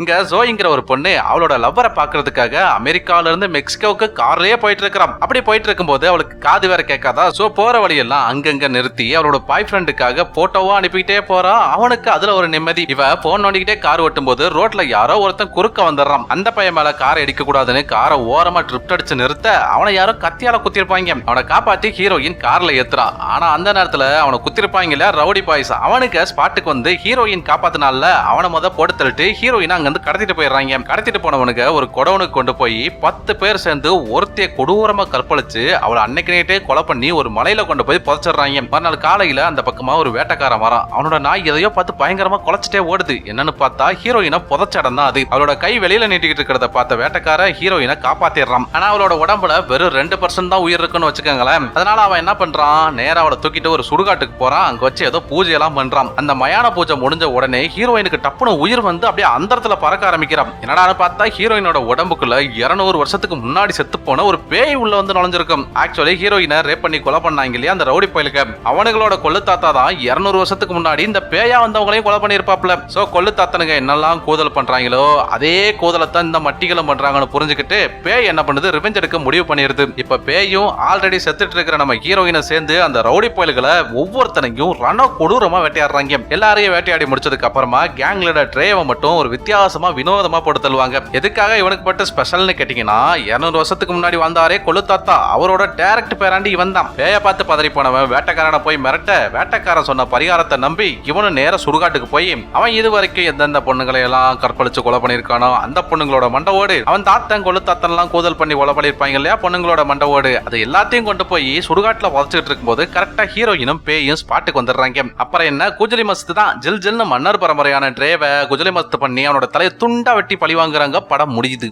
இங்க ஜோயிங்கிற ஒரு பொண்ணு அவளோட லவ்வரை பாக்குறதுக்காக அமெரிக்கால இருந்து மெக்சிகோவுக்கு கார்லயே போயிட்டு இருக்கிறான். அப்படி போயிட்டு இருக்கும்போது அவளுக்கு காது வேற கேட்காதா. சோ போற வழியெல்லாம் அங்கங்க நிறுத்தி அவளோட பாய் ஃப்ரெண்டுக்காக போட்டோவா அனுப்பிக்கிட்டே போறான். அவனுக்கு அதுல ஒரு நிம்மதி. இவ போன் நோண்டிக்கிட்டே கார் ஓட்டும் போது ரோட்ல யாரோ ஒருத்தன் குறுக்க வந்துடுறான். அந்த பையன் மேல காரை அடிக்க கூடாதுன்னு காரை ஓரமா ட்ரிப்ட் அடிச்சு நிறுத்த அவனை யாரோ கத்தியால குத்திருப்பாங்க. அவனை காப்பாத்தி ஹீரோயின் கார்ல ஏத்துறா. ஆனா அந்த நேரத்துல அவனை குத்திருப்பாங்கல்ல ரவுடி பாய்ஸ், அவனுக்கு ஸ்பாட்டுக்கு வந்து ஹீரோயின் காப்பாத்தினால அவனை போட்டு தள்ளிட்டு ஹீரோயின் அங்க இருந்து கடத்திட்டு போயிடுறாங்க. கடத்திட்டு போனவனுக்கு ஒரு கொடவனுக்கு கொண்டு போய் 10 பேர் சேர்ந்து ஒருத்தைய கொடூரமா கற்பழிச்சு அவளை அன்னைக்கு நைட்டே கொலை பண்ணி ஒரு மலையில கொண்டு போய் புதைச்சிடுறாங்க. மறுநாள் காலையில அந்த பக்கமா ஒரு வேட்டைக்காரன் வரான். அவனோட நாய் எதையோ பார்த்து பயங்கரமா குலைச்சிட்டே ஓடுது. என்னன்னு பார்த்தா ஹீரோயினை புதைச்ச இடம் தான் அது. அவளோட கை வெளியில நீட்டிக்கிட்டு இருக்கிறத பார்த்த வேட்டைக்கார ஹீரோயினை காப்பாத்திடுறான். ஆனா அவளோட உடம்புல வெறும் 2% தான் உயிர் இருக்குன்னு வச்சுக்கோங்களேன். அதனால அவன் என்ன பண்றான், நேரா அவளை தூக்கிட்டு ஒரு சுடுகாட்டுக்கு போறான். அங்க வச்சு ஏதோ பூஜை எல்லாம் பண்றான். அந்த மயான பூஜை முடிஞ்ச உடனே ஹீரோயினுக்கு டப்புனு உயிர் வந்து அப்படியே அந்தரத்துல பறக்க ஆரம்பிக்கிறான். என்னடான்னு பார்த்தா ஹீரோயினோட உடம்புக்குள்ள 200 வருஷத்துக்கு முன்னாடி செத்து போன ஒரு பேய் உள்ள வந்து நுழைஞ்சிருக்கும். ஆக்சுவலி ஹீரோயினை ரேப் பண்ணி கொலை பண்ணாங்க இல்லையா அந்த ரவுடி பயலுக்கு, அவனுங்களோட கொள்ளு தாத்தா தான் 200 வருஷத்துக்கு முன்னாடி இந்த பேயா வந்தவங்களையும் கொலை பண்ணிருப்பாப்ல. சோ கொள்ளு தாத்தனுங்க என்னெல்லாம் கூதல் பண்றாங்களோ அதே கூதலத்தான் இந்த மட்டிகளும் பண்றாங்கன்னு புரிஞ்சுக்கிட்டு பேய் என்ன பண்ணுது, ரிவெஞ்ச் எடுக்க முடிவு பண்ணிருது. இப்ப பேயும் ஆல்ரெடி செத்துட்டு இருக்கிற நம்ம ஹீரோயினை சேர்ந்து அந்த ரவுடி பயல்களை ஒவ்வொருத்தனையும் ரண கொடூரமா வேட்டையாடுறாங்க. எல்லாரையும் வேட்டையாடி முடிச்சதுக்கு அப்புறமா கேங் லீடர் ட்ரேவை மட்டும் ஒரு வித்தியாசமா வினோதமா போட்டு தள்ளுவாங்க. எதுக்காக இவனுக்கு பட்டு ஸ்பெஷல்னு கேட்டீங்கன்னா, 200 வருஷத்துக்கு முன்னாடி வந்தாரே கொள்ளு தாத்தா, அவரோட டைரக்ட் பேராண்டி இவன் தான். பேய பார்த்து பதறி போனவன் வேட்டைக்காரனை போய் மிரட்ட, வேட்டைக்காரன் சொன்ன பரிகாரத்தை நம்பி இவனும் நேர சுடுகாட்டுக்கு போய் அவன் இது வரைக்கும் எந்தெந்த பொண்ணுங்களை எல்லாம் கற்பழிச்சு கொலை பண்ணிருக்கானோ அந்த பொண்ணுங்களோட மண்டவோடு, அவன் தாத்தன் கொள்ளு தாத்தன் எல்லாம் கூதல் பண்ணி கொலை பண்ணிருப்பாங்க இல்லையா பொண்ணுங்களோட மண்டவோடு, அது எல்லாத்தையும் கொண்டு போய் சுடுகாட்டுல புதைச்சிட்டு இருக்கும்போது கரெக்டா ஹீரோயினும் பேயும் ஸ்பாட்டுக்கு வந்துடுறாங்க. அப்புறம் என்ன, குஜலி மஸ்து தான் ஜில் ஜில்னு மன்னர் பரம்பரையான ட்ரேவை குஜலி மஸ்து பண்ணி அவனோட தலையை துண்டா வெட்டி பழி வாங்குறாங்க. படம் முடியுது.